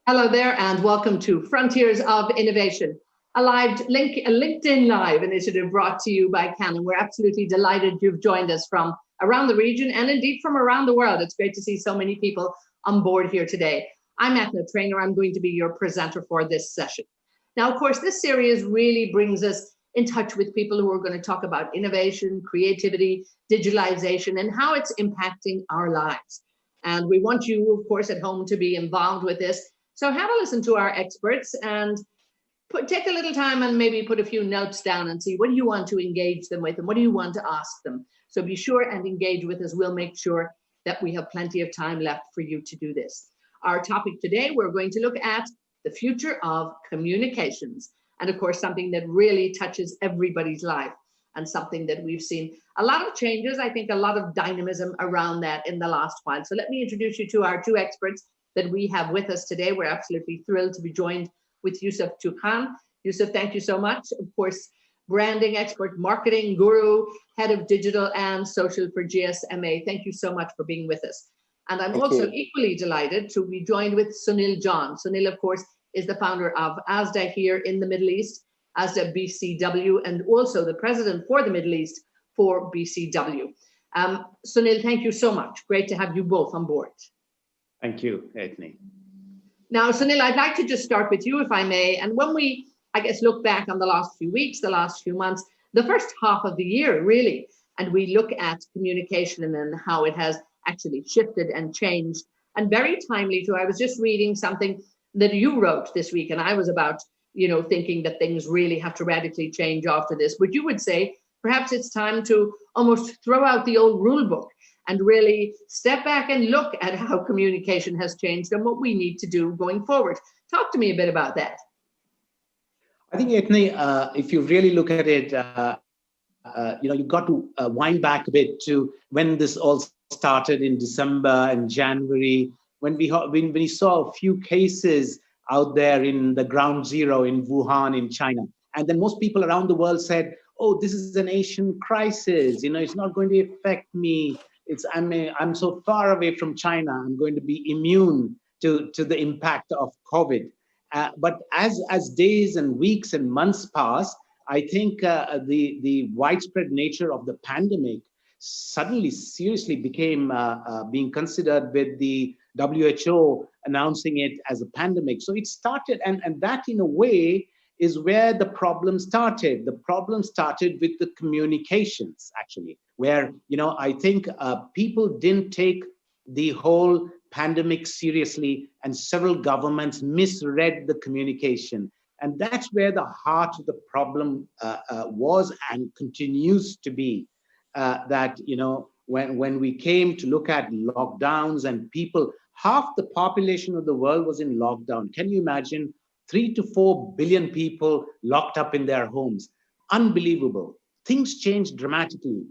Hello there, and welcome to Frontiers of Innovation, a LinkedIn Live initiative brought to you by Canon. We're absolutely delighted you've joined us from around the region and indeed from around the world. It's great to see so many people on board here today. I'm Eithne, Treanor. I'm going to be your presenter for this session. Now, of course, this series really brings us in touch with people who are going to talk about innovation, creativity, digitalization, and how it's impacting our lives. And we want you, of course, at home to be involved with this. So have a listen to our experts and take a little time and maybe put a few notes down and see what do you want to engage them with and what do you want to ask them. So be sure and engage with us. We'll make sure that we have plenty of time left for you to do this. Our topic today, we're going to look at the future of communications. And of course, something that really touches everybody's life and something that we've seen a lot of changes, I think a lot of dynamism around that in the last while. So let me introduce you to our two experts that we have with us today. We're absolutely thrilled to be joined with Yousef Tuqan. Yousef, thank you so much. Of course, branding expert, marketing guru, head of digital and social for GSMA. Thank you so much for being with us. And I'm also equally delighted to be joined with Sunil John. Sunil, of course, is the founder of ASDA'A here in the Middle East, ASDA'A BCW, and also the president for the Middle East for BCW. Sunil, thank you so much. Great to have you both on board. Thank you, Eithne. Now, Sunil, I'd like to just start with you, if I may. And when we, I guess, look back on the last few weeks, the last few months, the first half of the year, really, and we look at communication and then how it has actually shifted and changed, and very timely too. I was just reading something that you wrote this week, and I was about, thinking that things really have to radically change after this. But you would say perhaps it's time to almost throw out the old rule book and really step back and look at how communication has changed and what we need to do going forward. Talk to me a bit about that. I think, Eithne, if you really look at it, you've got to wind back a bit to when this all started in December and January, when we saw a few cases out there in the ground zero in Wuhan in China. And then most people around the world said, oh, this is an Asian crisis. It's not going to affect me. I'm so far away from China. I'm going to be immune to the impact of COVID. But as days and weeks and months pass, I think the widespread nature of the pandemic suddenly seriously became being considered, with the WHO announcing it as a pandemic. So it started, and that in a way is where the problem started. The problem started with the communications, actually, where, I think people didn't take the whole pandemic seriously, and several governments misread the communication. And that's where the heart of the problem was and continues to be. That, when we came to look at lockdowns and people, half the population of the world was in lockdown. Can you imagine 3 to 4 billion people locked up in their homes? Unbelievable. Things changed dramatically.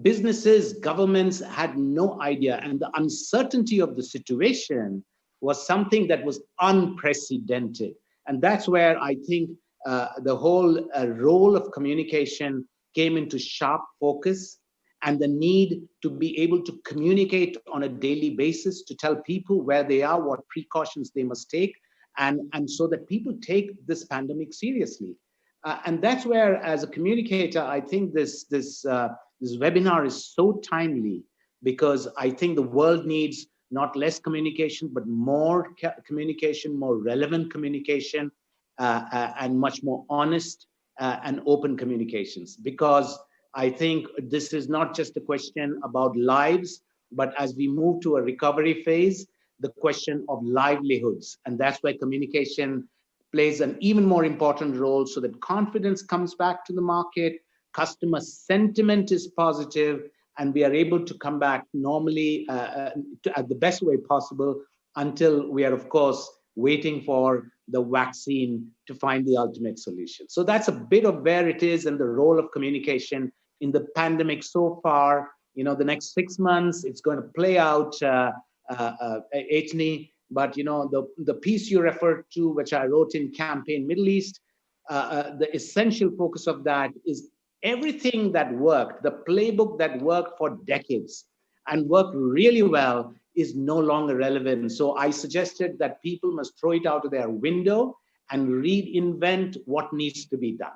Businesses, governments had no idea. And the uncertainty of the situation was something that was unprecedented. And that's where I think the whole role of communication came into sharp focus, and the need to be able to communicate on a daily basis, to tell people where they are, what precautions they must take, and so that people take this pandemic seriously. And that's where, as a communicator, I think this webinar is so timely, because I think the world needs not less communication, but more communication, more relevant communication, and much more honest and open communications. Because I think this is not just a question about lives, but as we move to a recovery phase, the question of livelihoods. And that's where communication plays an even more important role, so that confidence comes back to the market, customer sentiment is positive, and we are able to come back normally at the best way possible, until we are, of course, waiting for the vaccine to find the ultimate solution. So that's a bit of where it is and the role of communication in the pandemic so far. The next 6 months, it's going to play out, Eithne. But, the piece you referred to, which I wrote in Campaign Middle East, the essential focus of that is everything that worked, the playbook that worked for decades and worked really well, is no longer relevant. So I suggested that people must throw it out of their window and reinvent what needs to be done.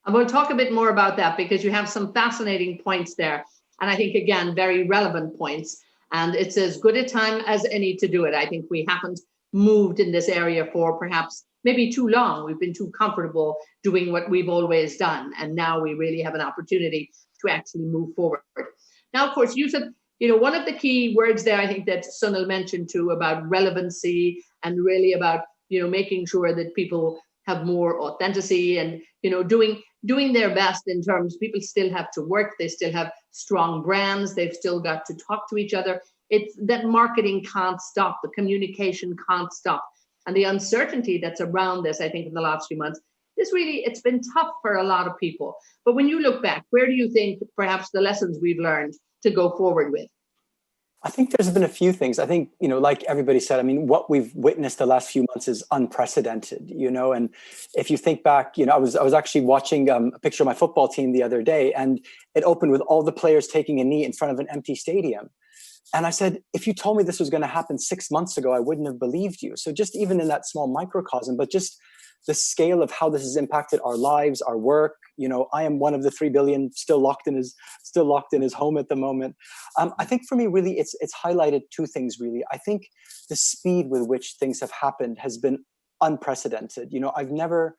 And we'll talk a bit more about that because you have some fascinating points there. And I think, again, very relevant points. And it's as good a time as any to do it. I think we haven't moved in this area for perhaps maybe too long. We've been too comfortable doing what we've always done. And now we really have an opportunity to actually move forward. Now, of course, Yousef, one of the key words there, I think that Sunil mentioned too, about relevancy and really about, making sure that people have more authenticity and, doing their best in terms, people still have to work, they still have strong brands, they've still got to talk to each other. It's that marketing can't stop, the communication can't stop. And the uncertainty that's around this, I think in the last few months, it's been tough for a lot of people. But when you look back, where do you think perhaps the lessons we've learned to go forward with? I think there's been a few things. I think, like everybody said, I mean, what we've witnessed the last few months is unprecedented, and if you think back, I was actually watching a picture of my football team the other day, and it opened with all the players taking a knee in front of an empty stadium. And I said, if you told me this was going to happen 6 months ago, I wouldn't have believed you. So just even in that small microcosm, but just the scale of how this has impacted our lives, our work. I am one of the 3 billion still locked in his home at the moment. I think for me, really, it's highlighted two things. Really, I think the speed with which things have happened has been unprecedented. I've never,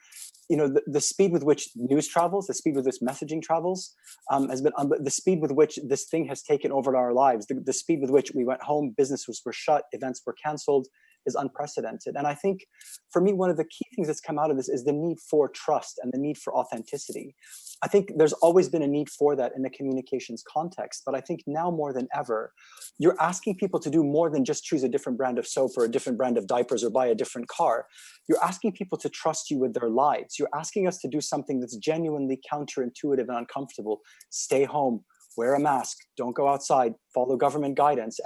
the speed with which news travels, the speed with which messaging travels, has been. The speed with which this thing has taken over our lives, the speed with which we went home, businesses were shut, events were canceled, is unprecedented. And I think for me, one of the key things that's come out of this is the need for trust and the need for authenticity. I think there's always been a need for that in the communications context, but I think now more than ever, you're asking people to do more than just choose a different brand of soap or a different brand of diapers or buy a different car. You're asking people to trust you with their lives. You're asking us to do something that's genuinely counterintuitive and uncomfortable. Stay home, wear a mask, don't go outside, follow government guidance.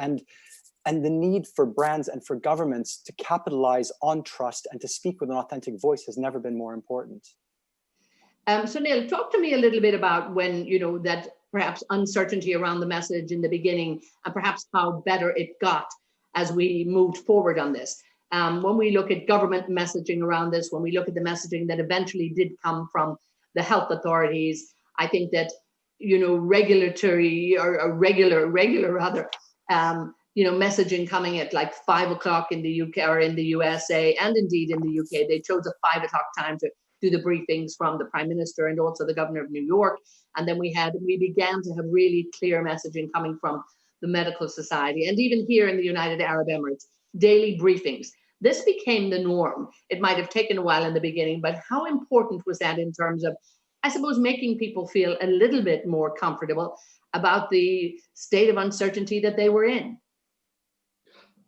And the need for brands and for governments to capitalize on trust and to speak with an authentic voice has never been more important. Sunil, talk to me a little bit about when, that perhaps uncertainty around the message in the beginning and perhaps how better it got as we moved forward on this. When we look at government messaging around this, when we look at the messaging that eventually did come from the health authorities, I think that, regulatory or regular rather, messaging coming at like 5 o'clock in the UK or in the USA, and indeed in the UK, they chose a 5 o'clock time to do the briefings from the Prime Minister and also the Governor of New York. And then we began to have really clear messaging coming from the Medical Society. And even here in the United Arab Emirates, daily briefings. This became the norm. It might have taken a while in the beginning, but how important was that in terms of, I suppose, making people feel a little bit more comfortable about the state of uncertainty that they were in?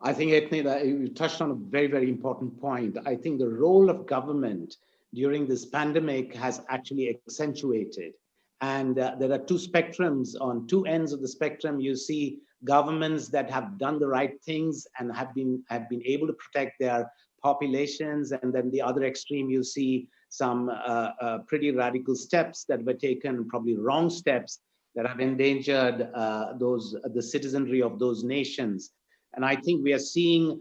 I think, Eithne, that you touched on a very, very important point. I think the role of government during this pandemic has actually accentuated. And there are two spectrums. On two ends of the spectrum, you see governments that have done the right things and have been able to protect their populations. And then the other extreme, you see some pretty radical steps that were taken, probably wrong steps that have endangered the citizenry of those nations. And I think we are seeing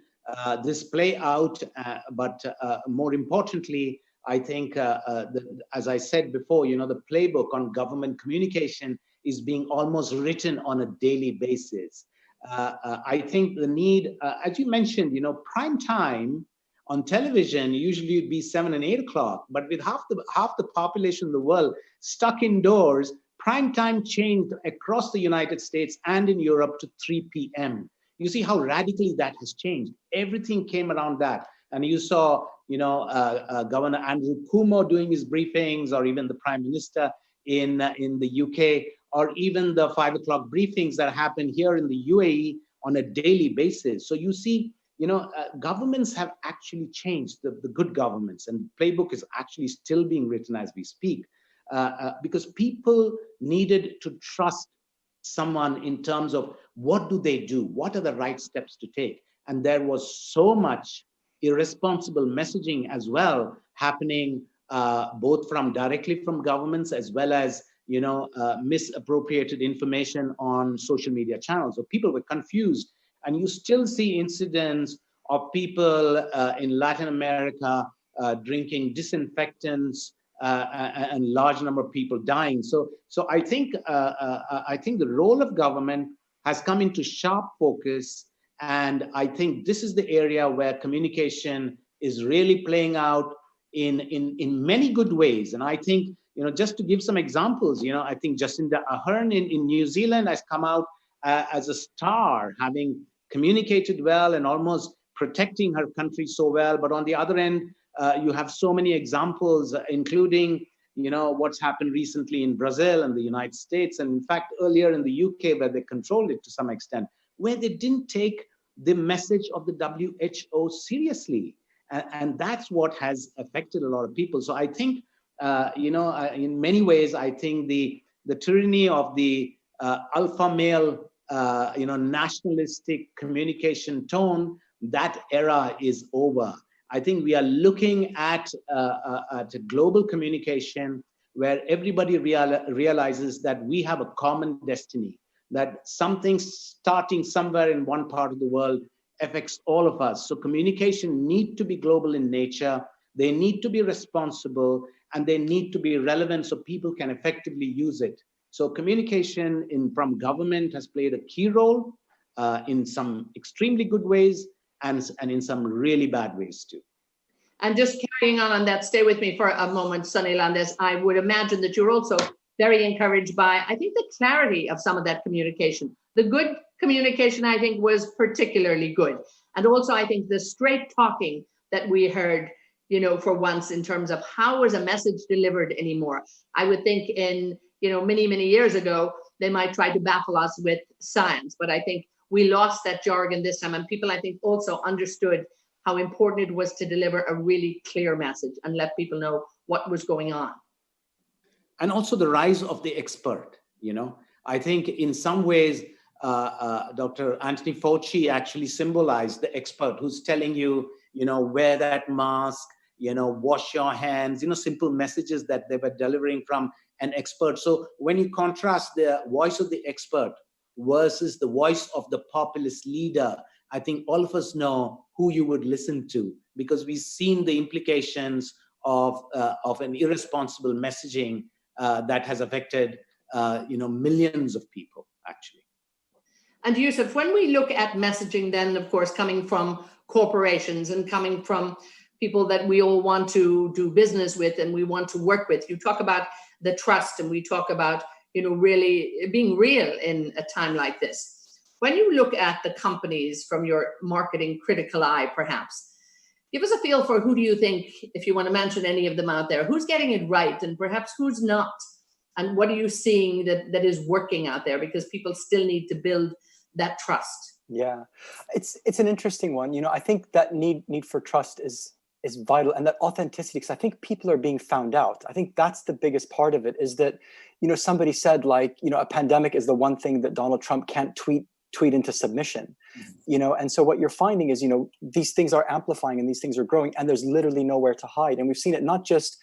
this play out, but more importantly, I think, as I said before, the playbook on government communication is being almost written on a daily basis. I think the need, as you mentioned, prime time on television usually would be 7 and 8 o'clock, but with half the population of the world stuck indoors, prime time changed across the United States and in Europe to 3 p.m. You see how radically that has changed. Everything came around that. And you saw, Governor Andrew Cuomo doing his briefings, or even the Prime Minister in the UK, or even the 5 o'clock briefings that happen here in the UAE on a daily basis. So you see, governments have actually changed, the good governments, and the playbook is actually still being written as we speak, because people needed to trust someone in terms of what do they do, what are the right steps to take. And there was so much irresponsible messaging as well happening, both directly from governments as well as misappropriated information on social media channels. So people were confused and you still see incidents of people in Latin America drinking disinfectants and large number of people dying. So I think the role of government has come into sharp focus, and I think this is the area where communication is really playing out in many good ways. And I think, just to give some examples, I think Jacinda Ardern in New Zealand has come out as a star, having communicated well and almost protecting her country so well. But on the other end, you have so many examples, including, what's happened recently in Brazil and the United States, and in fact, earlier in the UK, where they controlled it to some extent, where they didn't take the message of the WHO seriously. And that's what has affected a lot of people. So I think, in many ways, I think the tyranny of the alpha male, nationalistic communication tone, that era is over. I think we are looking at a global communication where everybody realizes that we have a common destiny, that something starting somewhere in one part of the world affects all of us. So communication need to be global in nature. They need to be responsible, and they need to be relevant so people can effectively use it. So communication from government has played a key role in some extremely good ways and in some really bad ways too. And just carrying on that, stay with me for a moment, Sunil, on this. I would imagine that you're also very encouraged by, I think, the clarity of some of that communication. The good communication, I think, was particularly good. And also, I think the straight talking that we heard, for once, in terms of how was a message delivered anymore. I would think in, many, many years ago, they might try to baffle us with science. But I think we lost that jargon this time. And people, I think, also understood how important it was to deliver a really clear message and let people know what was going on. And also the rise of the expert, I think in some ways, Dr. Anthony Fauci actually symbolized the expert who's telling you, wear that mask, wash your hands, simple messages that they were delivering from an expert. So when you contrast the voice of the expert versus the voice of the populist leader, I think all of us know who you would listen to, because we've seen the implications of an irresponsible messaging that has affected, millions of people, actually. And Yousef, when we look at messaging, then, of course, coming from corporations and coming from people that we all want to do business with and we want to work with, you talk about the trust, and we talk about, really being real in a time like this. When you look at the companies from your marketing critical eye, perhaps, give us a feel for who do you think, if you want to mention any of them out there, who's getting it right and perhaps who's not? And what are you seeing that is working out there? Because people still need to build that trust. Yeah, it's an interesting one. I think that need for trust is vital, and that authenticity, because I think people are being found out. I think that's the biggest part of it, is that, somebody said, a pandemic is the one thing that Donald Trump can't tweet into submission, and so what you're finding is, these things are amplifying and these things are growing, and there's literally nowhere to hide. And we've seen it not just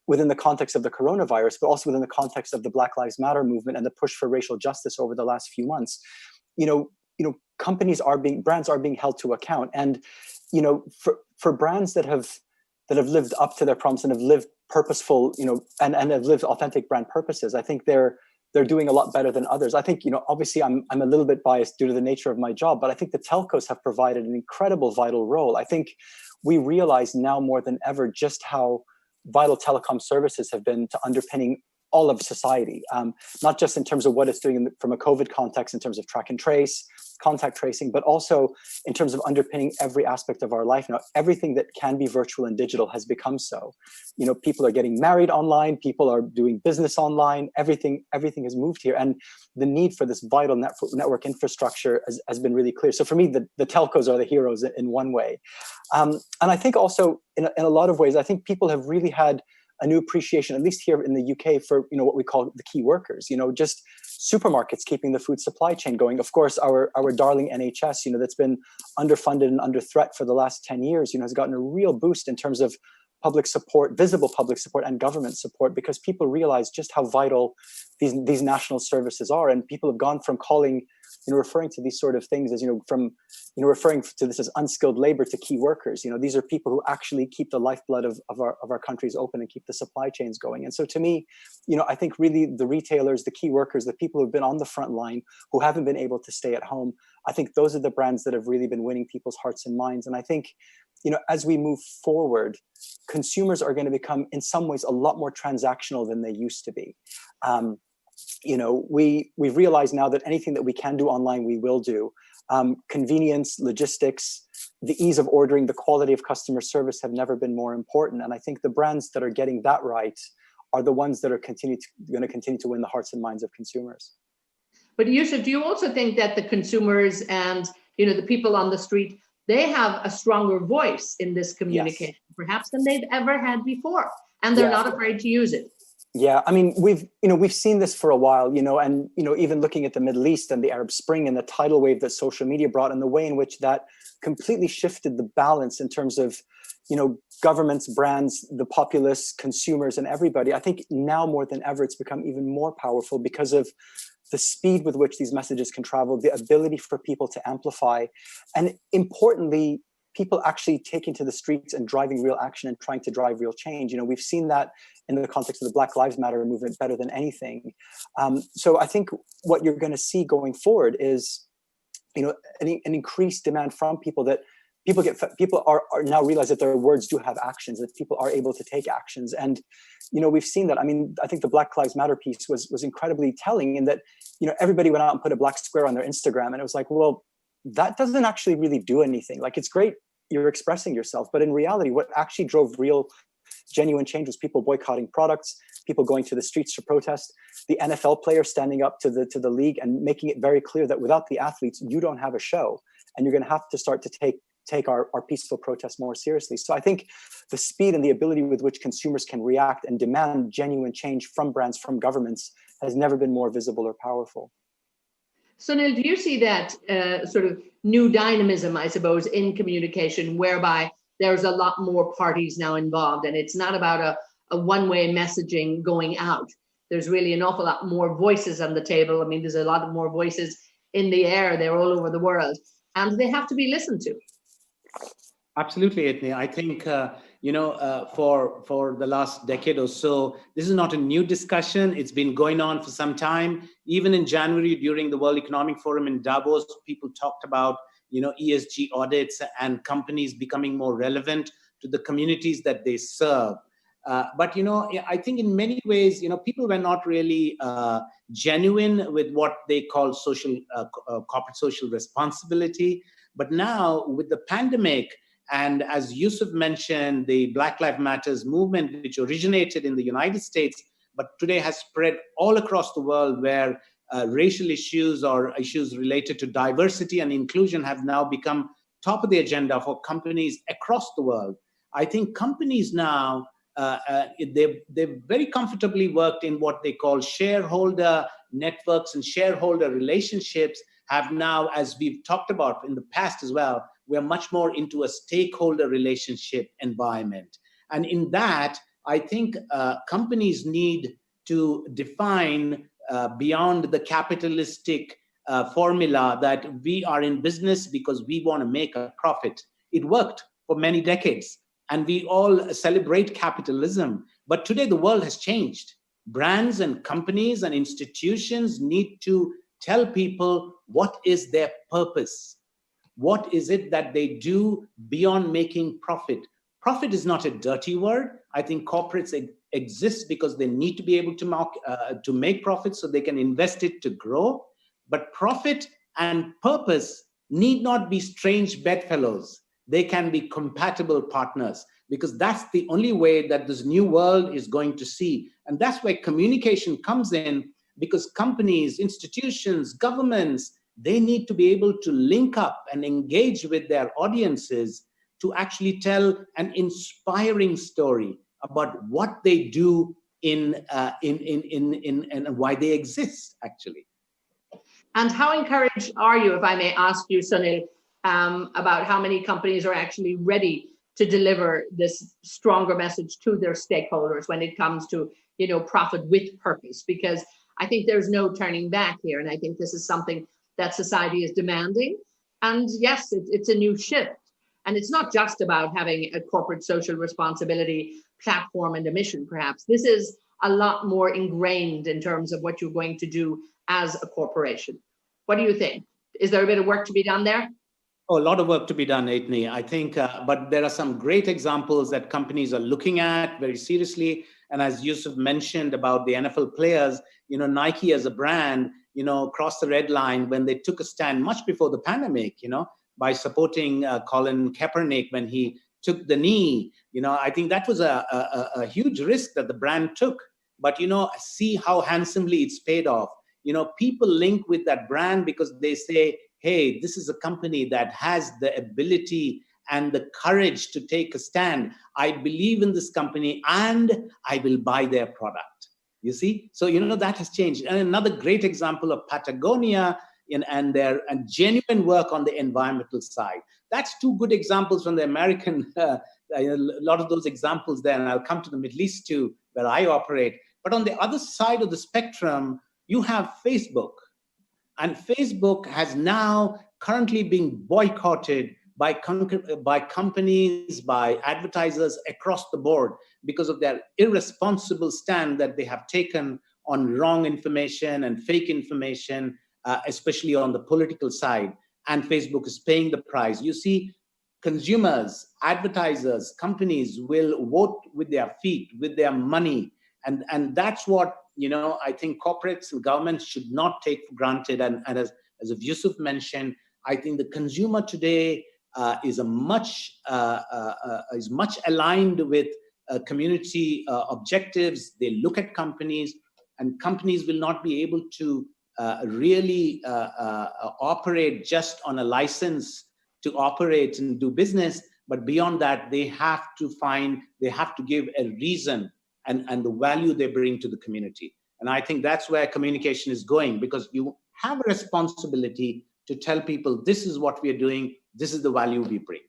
within the context of the coronavirus, but also within the context of the Black Lives Matter movement and the push for racial justice over the last few months. Brands are being held to account, and for brands that have lived up to their promise and have lived purposeful, and have lived authentic brand purposes, I think they're doing a lot better than others. I think, obviously I'm a little bit biased due to the nature of my job, but I think the telcos have provided an incredible vital role. I think we realize now more than ever just how vital telecom services have been to underpinning all of society, not just in terms of what it's doing from a COVID context, in terms of track and trace, contact tracing, but also in terms of underpinning every aspect of our life. Now, everything that can be virtual and digital has become so. People are getting married online, people are doing business online, everything has moved here. And the need for this vital network infrastructure has been really clear. So for me, the telcos are the heroes in one way. And I think also in a lot of ways, I think people have really had a new appreciation, at least here in the UK, for what we call the key workers. Just supermarkets keeping the food supply chain going. Of course, our darling NHS, that's been underfunded and under threat for the last 10 years, has gotten a real boost in terms of public support, visible public support and government support, because people realize just how vital these national services are. And people have gone from calling, referring to these sort of things as, from, referring to this as unskilled labor to key workers. These are people who actually keep the lifeblood of our countries open and keep the supply chains going. And so to me, I think really the retailers, the key workers, the people who've been on the front line, who haven't been able to stay at home, I think those are the brands that have really been winning people's hearts and minds. And I think, as we move forward, consumers are going to become, in some ways, a lot more transactional than they used to be. We've realized now that anything that we can do online, we will do. Convenience, logistics, the ease of ordering, the quality of customer service have never been more important. And I think the brands that are getting that right are the ones that are going to continue to win the hearts and minds of consumers. But Yousef, do you also think that the consumers and the people on the street, they have a stronger voice in this communication, yes, perhaps than they've ever had before, and they're not afraid to use it? Yeah, I mean, we've seen this for a while, and even looking at the Middle East and the Arab Spring and the tidal wave that social media brought, and the way in which that completely shifted the balance in terms of governments, brands, the populace, consumers, and everybody. I think now more than ever, it's become even more powerful because of the speed with which these messages can travel, the ability for people to amplify, and importantly, people actually taking to the streets and driving real action and trying to drive real change. We've seen that in the context of the Black Lives Matter movement better than anything. So I think what you're going to see going forward is, an increased demand from people, that people are now realize that their words do have actions, that people are able to take actions. And, we've seen that. I mean, I think the Black Lives Matter piece was incredibly telling in that, everybody went out and put a black square on their Instagram. And it was like, well, that doesn't actually really do anything. Like, it's great you're expressing yourself, but in reality, what actually drove real, genuine change was people boycotting products, people going to the streets to protest, the NFL players standing up to the league and making it very clear that without the athletes, you don't have a show, and you're going to have to start to take our peaceful protests more seriously. So I think the speed and the ability with which consumers can react and demand genuine change from brands, from governments, has never been more visible or powerful. Sunil, do you see that sort of new dynamism, I suppose, in communication, whereby there's a lot more parties now involved, and it's not about a one-way messaging going out? There's really an awful lot more voices on the table. I mean, there's a lot more voices in the air. They're all over the world, and they have to be listened to. Absolutely, Eithne. I think, for the last decade or so, this is not a new discussion. It's been going on for some time. Even in January, during the World Economic Forum in Davos, people talked about, ESG audits and companies becoming more relevant to the communities that they serve. But, I think in many ways, people were not really genuine with what they call corporate social responsibility. But now with the pandemic, and as Yousef mentioned, the Black Lives Matter movement, which originated in the United States, but today has spread all across the world, where racial issues or issues related to diversity and inclusion have now become top of the agenda for companies across the world. I think companies now, they've very comfortably worked in what they call shareholder networks and shareholder relationships, have now, as we've talked about in the past as well, we're much more into a stakeholder relationship environment. And in that, I think companies need to define beyond the capitalistic formula that we are in business because we want to make a profit. It worked for many decades, and we all celebrate capitalism. But today the world has changed. Brands and companies and institutions need to tell people what is their purpose. What is it that they do beyond making profit? Profit is not a dirty word. I think corporates exist because they need to be able to make profit so they can invest it to grow. But profit and purpose need not be strange bedfellows. They can be compatible partners, because that's the only way that this new world is going to see. And that's where communication comes in, because companies, institutions, governments, they need to be able to link up and engage with their audiences to actually tell an inspiring story about what they do and why they exist, actually. And how encouraged are you, if I may ask you, Sunil, about how many companies are actually ready to deliver this stronger message to their stakeholders when it comes to, profit with purpose, because I think there's no turning back here. And I think this is something that society is demanding. And yes, it's a new shift. And it's not just about having a corporate social responsibility platform and a mission, perhaps. This is a lot more ingrained in terms of what you're going to do as a corporation. What do you think? Is there a bit of work to be done there? Oh, a lot of work to be done, Eithne. I think, but there are some great examples that companies are looking at very seriously. And as Yousef mentioned about the NFL players, Nike as a brand, crossed the red line when they took a stand much before the pandemic, by supporting Colin Kaepernick when he took the knee. I think that was a huge risk that the brand took. But, see how handsomely it's paid off. People link with that brand because they say, hey, this is a company that has the ability and the courage to take a stand. I believe in this company and I will buy their product. You see? So, that has changed. And another great example of Patagonia and their genuine work on the environmental side. That's two good examples from the American, a lot of those examples there. And I'll come to the Middle East too, where I operate. But on the other side of the spectrum, you have Facebook. And Facebook has now currently been boycotted by companies, by advertisers across the board because of their irresponsible stand that they have taken on wrong information and fake information, especially on the political side. And Facebook is paying the price. You see, consumers, advertisers, companies will vote with their feet, with their money. And that's what, I think corporates and governments should not take for granted. And as Yousef mentioned, I think the consumer today is much aligned with community objectives. They look at companies, and companies will not be able to really operate just on a license to operate and do business. But beyond that, they have to give a reason and the value they bring to the community. And I think that's where communication is going, because you have a responsibility to tell people, this is what we are doing, this is the value we bring.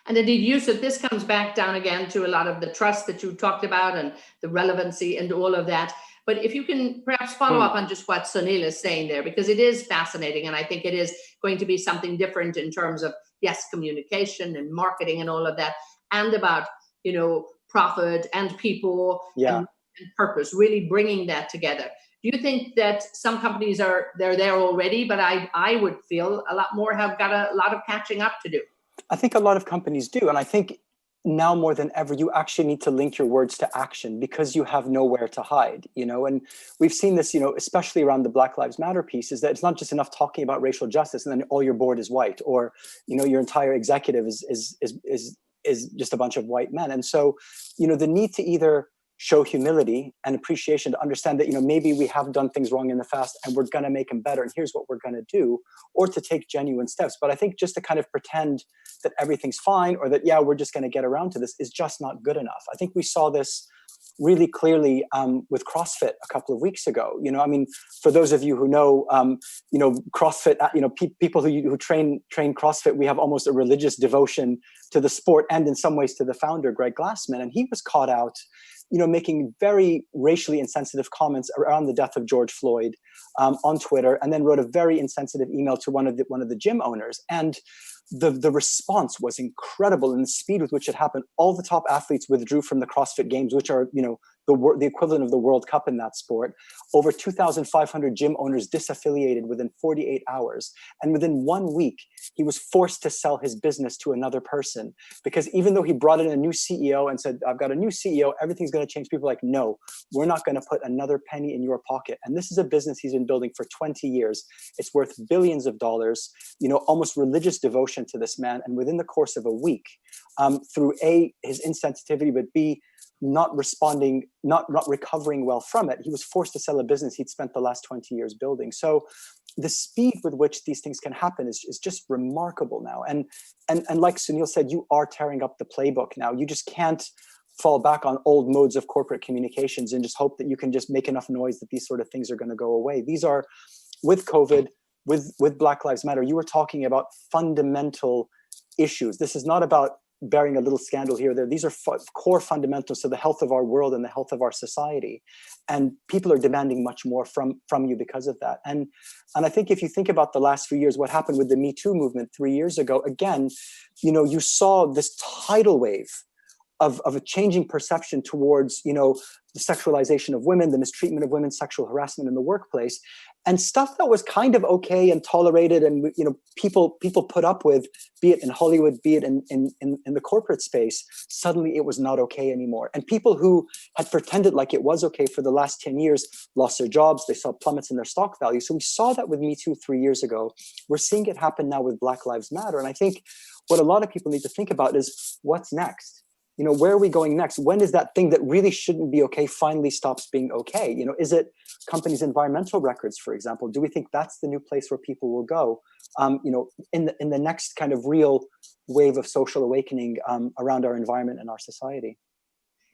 And indeed, Yousef, this comes back down again to a lot of the trust that you talked about and the relevancy and all of that. But if you can perhaps follow up on just what Sunil is saying there, because it is fascinating. And I think it is going to be something different in terms of, yes, communication and marketing and all of that, and about, profit and people and purpose, really bringing that together. Do you think that some companies they're there already, but I would feel a lot more have got a lot of catching up to do? I think a lot of companies do. And I think now more than ever, you actually need to link your words to action because you have nowhere to hide, and we've seen this, especially around the Black Lives Matter piece, is that it's not just enough talking about racial justice and then all your board is white, or, your entire executive is just a bunch of white men. And so, the need to either show humility and appreciation to understand that, maybe we have done things wrong in the past and we're going to make them better. And here's what we're going to do, or to take genuine steps. But I think just to kind of pretend that everything's fine or that, we're just going to get around to this is just not good enough. I think we saw this really clearly with CrossFit a couple of weeks ago. For those of you who know, CrossFit, people who train CrossFit, we have almost a religious devotion to the sport and in some ways to the founder, Greg Glassman. And he was caught out, making very racially insensitive comments around the death of George Floyd on Twitter, and then wrote a very insensitive email to one of the gym owners. And the response was incredible, and the speed with which it happened. All the top athletes withdrew from the CrossFit Games, which are, the equivalent of the World Cup in that sport. Over 2,500 gym owners disaffiliated within 48 hours. And within 1 week, he was forced to sell his business to another person, because even though he brought in a new CEO and said, I've got a new CEO, everything's going to change, people are like, no, we're not going to put another penny in your pocket. And this is a business he's been building for 20 years. It's worth billions of dollars, almost religious devotion to this man. And within the course of a week, through A, his insensitivity, but B, not responding, not recovering well from it, he was forced to sell a business he'd spent the last 20 years building. So the speed with which these things can happen is just remarkable now. And like Sunil said, you are tearing up the playbook now. You just can't fall back on old modes of corporate communications and just hope that you can just make enough noise that these sort of things are going to go away. These are, with COVID, with Black Lives Matter, you were talking about fundamental issues. This is not about bearing a little scandal here or there. These are core fundamentals to the health of our world and the health of our society. And people are demanding much more from you because of that. And I think if you think about the last few years, what happened with the Me Too movement 3 years ago, again, you saw this tidal wave of a changing perception towards, the sexualization of women, the mistreatment of women, sexual harassment in the workplace, and stuff that was kind of okay and tolerated and, people put up with, be it in Hollywood, be it in the corporate space. Suddenly it was not okay anymore. And people who had pretended like it was okay for the last 10 years lost their jobs. They saw plummets in their stock value. So we saw that with Me Too 3 years ago. We're seeing it happen now with Black Lives Matter. And I think what a lot of people need to think about is what's next? Where are we going next? When is that thing that really shouldn't be okay finally stops being okay? Is it companies' environmental records, for example? Do we think that's the new place where people will go? In the next kind of real wave of social awakening around our environment and our society.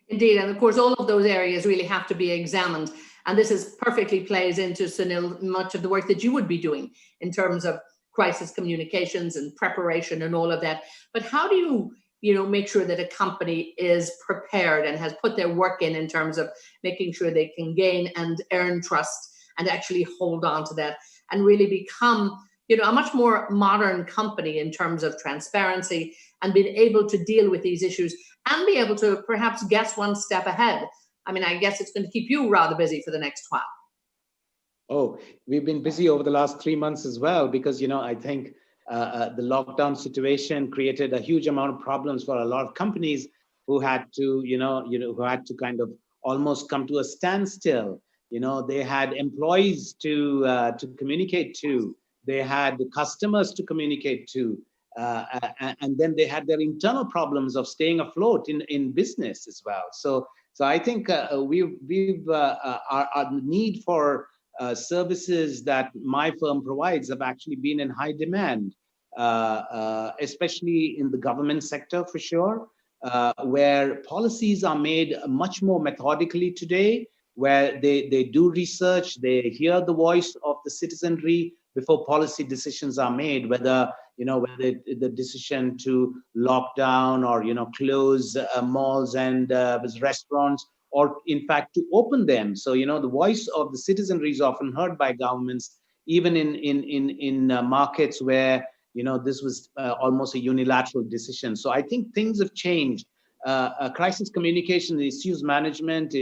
Indeed, and of course, all of those areas really have to be examined. And this is perfectly plays into, Sunil, much of the work that you would be doing in terms of crisis communications and preparation and all of that. But how do you make sure that a company is prepared and has put their work in terms of making sure they can gain and earn trust and actually hold on to that and really become, a much more modern company in terms of transparency and being able to deal with these issues and be able to perhaps guess one step ahead? I mean, I guess it's going to keep you rather busy for the next while. Oh, we've been busy over the last 3 months as well, because, I think the lockdown situation created a huge amount of problems for a lot of companies who had to, who had to kind of almost come to a standstill. They had employees to communicate to, they had customers to communicate to, and then they had their internal problems of staying afloat in business as well. So I think our need for services that my firm provides have actually been in high demand, especially in the government sector for sure, where policies are made much more methodically today, where they do research, they hear the voice of the citizenry before policy decisions are made, whether the decision to lock down or close malls and restaurants, or in fact to open them. So the voice of the citizenry is often heard by governments, even in markets where this was almost a unilateral decision. So I think things have changed. Crisis communication, issues management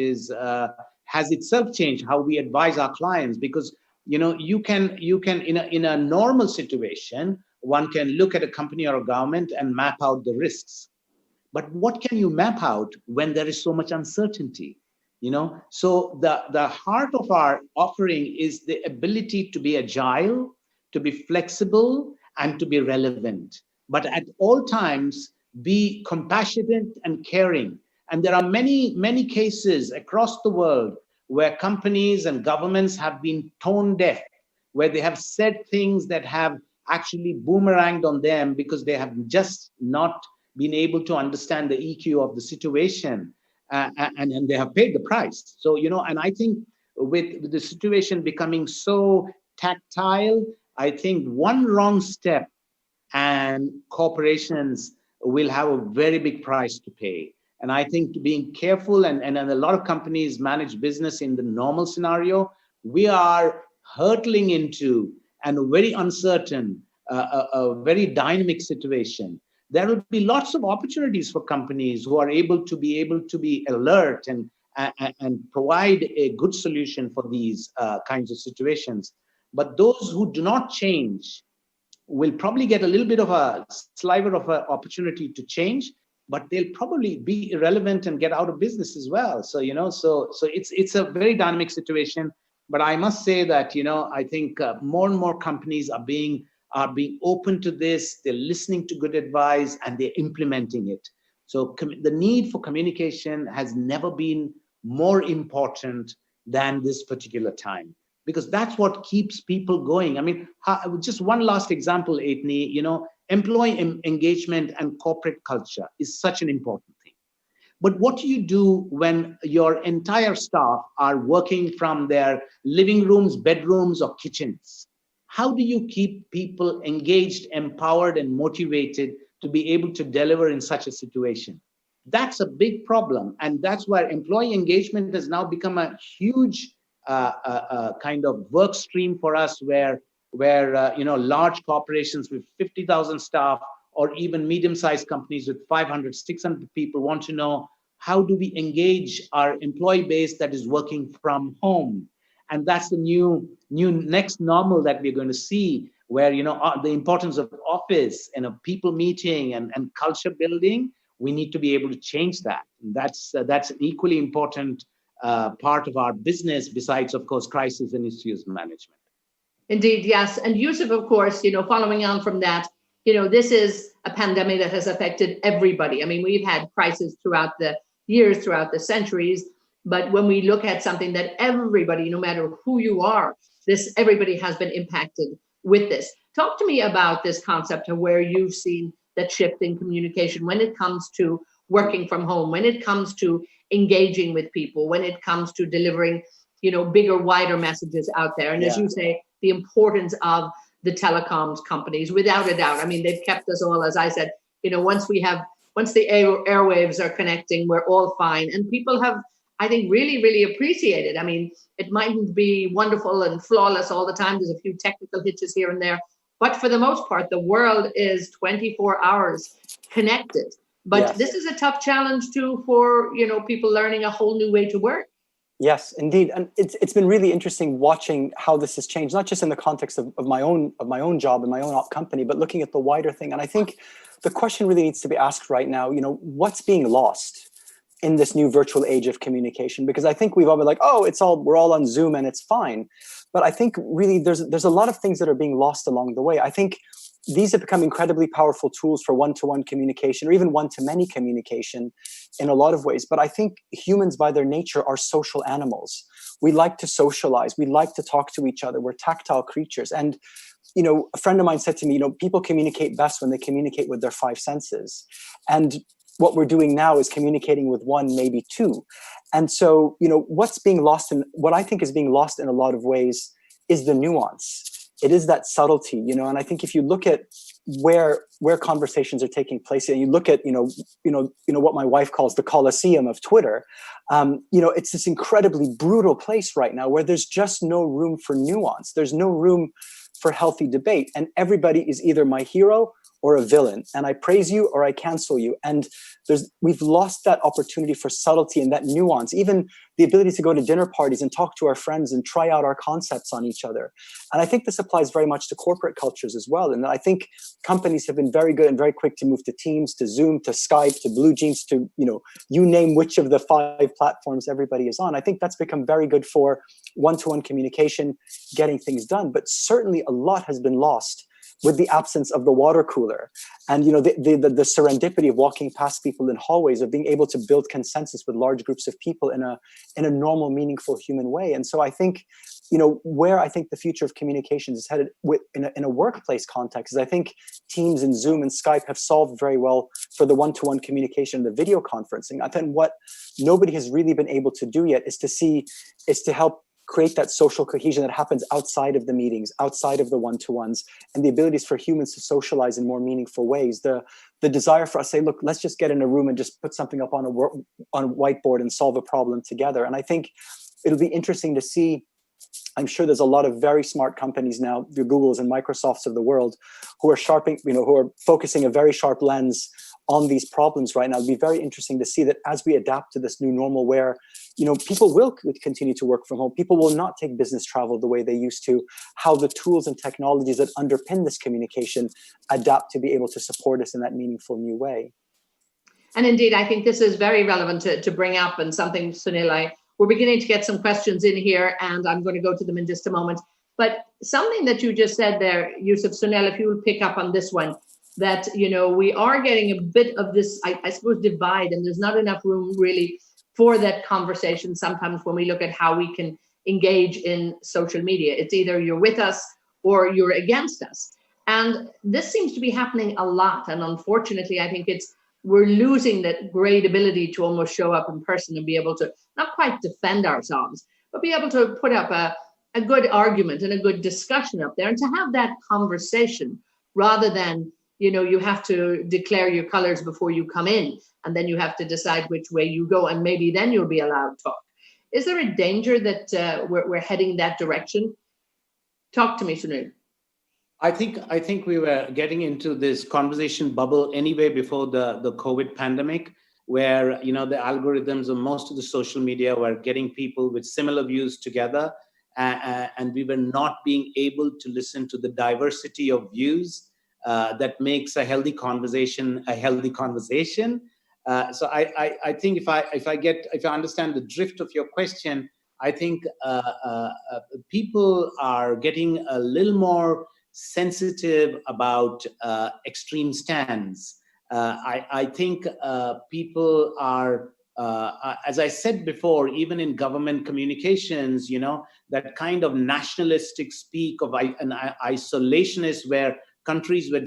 has itself changed how we advise our clients, because you can in a normal situation, one can look at a company or a government and map out the risks. But what can you map out when there is so much uncertainty? So the heart of our offering is the ability to be agile, to be flexible, and to be relevant, but at all times be compassionate and caring. And there are many, many cases across the world where companies and governments have been tone deaf, where they have said things that have actually boomeranged on them because they have just not been able to understand the EQ of the situation, and they have paid the price. So, and I think with the situation becoming so tactile, I think one wrong step and corporations will have a very big price to pay. And I think being careful, and a lot of companies manage business in the normal scenario, we are hurtling into a very uncertain, a very dynamic situation. There will be lots of opportunities for companies who are able to be alert and provide a good solution for these kinds of situations. But those who do not change will probably get a little bit of a sliver of an opportunity to change, but they'll probably be irrelevant and get out of business as well. So, so it's a very dynamic situation. But I must say that, I think more and more companies are being open to this. They're listening to good advice and they're implementing it. So the need for communication has never been more important than this particular time, because that's what keeps people going. I mean, just one last example, Eithne, employee engagement and corporate culture is such an important thing. But what do you do when your entire staff are working from their living rooms, bedrooms, or kitchens? How do you keep people engaged, empowered, and motivated to be able to deliver in such a situation. That's a big problem. And that's where employee engagement has now become a huge kind of work stream for us, where large corporations with 50,000 staff, or even medium-sized companies with 500, 600 people want to know, how do we engage our employee base that is working from home? And that's the new next normal that we're going to see, where the importance of office and of people meeting and culture building, we need to be able to change that. And that's an equally important part of our business, besides, of course, crisis and issues management. Indeed, yes. And Yousef, of course, following on from that, this is a pandemic that has affected everybody. I mean, we've had crises throughout the years, throughout the centuries. But when we look at something that everybody, no matter who you are, everybody has been impacted with this. Talk to me about this concept of where you've seen that shift in communication when it comes to working from home, when it comes to engaging with people, when it comes to delivering, bigger, wider messages out there. And as you say, the importance of the telecoms companies, without a doubt. I mean, they've kept us all, as I said, once the airwaves are connecting, we're all fine. And people have, I think, really, really appreciated. I mean, it mightn't be wonderful and flawless all the time. There's a few technical hitches here and there. But for the most part, the world is 24 hours connected. But this is a tough challenge too for, people learning a whole new way to work. Yes, indeed. And it's been really interesting watching how this has changed, not just in the context of my own job and my own company, but looking at the wider thing. And I think the question really needs to be asked right now, what's being lost in this new virtual age of communication? Because I think we've all been like, we're all on Zoom and it's fine. But I think really there's a lot of things that are being lost along the way. I think these have become incredibly powerful tools for one-to-one communication, or even one-to-many communication in a lot of ways. But I think humans by their nature are social animals. We like to socialize. We like to talk to each other. We're tactile creatures. And, a friend of mine said to me, people communicate best when they communicate with their five senses. And what we're doing now is communicating with one, maybe two. And so, what I think is being lost in a lot of ways is the nuance. It is that subtlety, and I think if you look at where conversations are taking place, and you look at, what my wife calls the Colosseum of Twitter, it's this incredibly brutal place right now where there's just no room for nuance. There's no room for healthy debate. And everybody is either my hero or a villain, and I praise you or I cancel you. And we've lost that opportunity for subtlety and that nuance, even the ability to go to dinner parties and talk to our friends and try out our concepts on each other. And I think this applies very much to corporate cultures as well. And I think companies have been very good and very quick to move to Teams, to Zoom, to Skype, to Blue Jeans, to, you name which of the 5 platforms everybody is on. I think that's become very good for one-to-one communication, getting things done. But certainly a lot has been lost with the absence of the water cooler and, the serendipity of walking past people in hallways, of being able to build consensus with large groups of people in a normal, meaningful human way. And so I think, where I think the future of communications is headed in a workplace context is I think Teams and Zoom and Skype have solved very well for the one-to-one communication, the video conferencing. I think what nobody has really been able to do yet is to help create that social cohesion that happens outside of the meetings, outside of the one-to-ones, and the abilities for humans to socialize in more meaningful ways. The desire for us to say, look, let's just get in a room and just put something up on a whiteboard and solve a problem together. And I think it'll be interesting to see. I'm sure there's a lot of very smart companies now, the Googles and Microsofts of the world, who are who are focusing a very sharp lens on these problems right now. It'll be very interesting to see that as we adapt to this new normal where, people will continue to work from home. People will not take business travel the way they used to, how the tools and technologies that underpin this communication adapt to be able to support us in that meaningful new way. And indeed, I think this is very relevant to bring up, and something, Sunil, we're beginning to get some questions in here, and I'm going to go to them in just a moment. But something that you just said there, Yousef, Sunil, if you will pick up on this one, that, we are getting a bit of this, I suppose, divide, and there's not enough room really for that conversation sometimes when we look at how we can engage in social media. It's either you're with us or you're against us. And this seems to be happening a lot. And unfortunately, I think we're losing that great ability to almost show up in person and be able to not quite defend ourselves, but be able to put up a good argument and a good discussion up there, and to have that conversation rather than you have to declare your colors before you come in, and then you have to decide which way you go, and maybe then you'll be allowed to talk. Is there a danger that we're heading that direction? Talk to me, Sunil. I think we were getting into this conversation bubble anyway before the COVID pandemic, where the algorithms of most of the social media were getting people with similar views together, and we were not being able to listen to the diversity of views that makes a healthy conversation a healthy conversation. So I think if I understand the drift of your question, I think people are getting a little more sensitive about extreme stands. I think people are, as I said before, even in government communications, that kind of nationalistic speak of an isolationist, where countries were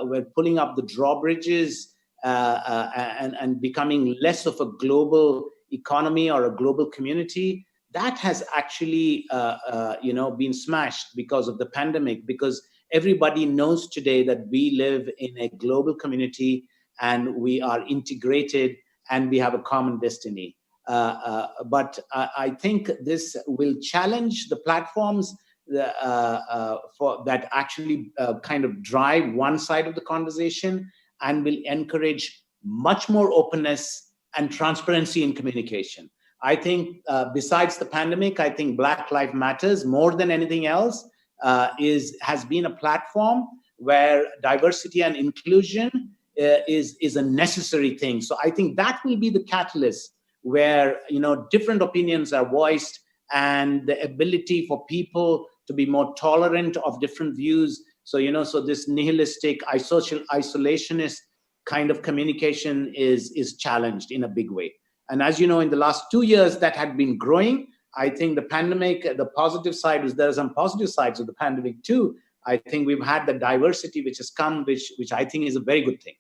were pulling up the drawbridges and becoming less of a global economy or a global community. That has actually, been smashed because of the pandemic, because everybody knows today that we live in a global community and we are integrated and we have a common destiny. But I think this will challenge the platforms that actually kind of drive one side of the conversation, and will encourage much more openness and transparency in communication. I think besides the pandemic, I think Black Lives Matters more than anything else has been a platform where diversity and inclusion is a necessary thing. So I think that will be the catalyst where different opinions are voiced, and the ability for people to be more tolerant of different views. So so this nihilistic, isolationist kind of communication is challenged in a big way. And as you know, in the last 2 years, that had been growing. I think the pandemic, the positive side is there are some positive sides of the pandemic too. I think we've had the diversity which has come, which I think is a very good thing.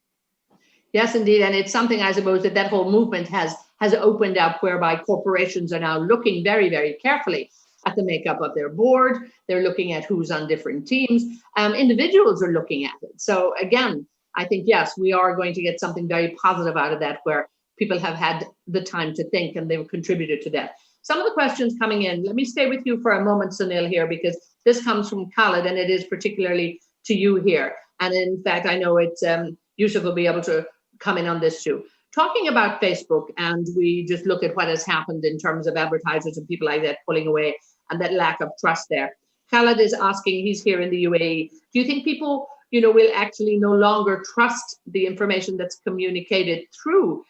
Yes, indeed. And it's something, I suppose, that whole movement has opened up, whereby corporations are now looking very, very carefully at the makeup of their board. They're looking at who's on different teams. Individuals are looking at it. So again, I think, yes, we are going to get something very positive out of that, where people have had the time to think and they've contributed to that. Some of the questions coming in, let me stay with you for a moment, Sunil, here, because this comes from Khaled, and it is particularly to you here. And in fact, I know it's Yousef will be able to come in on this too. Talking about Facebook, and we just look at what has happened in terms of advertisers and people like that pulling away, and that lack of trust there. Khaled is asking, he's here in the UAE, do you think people, will actually no longer trust the information that's communicated through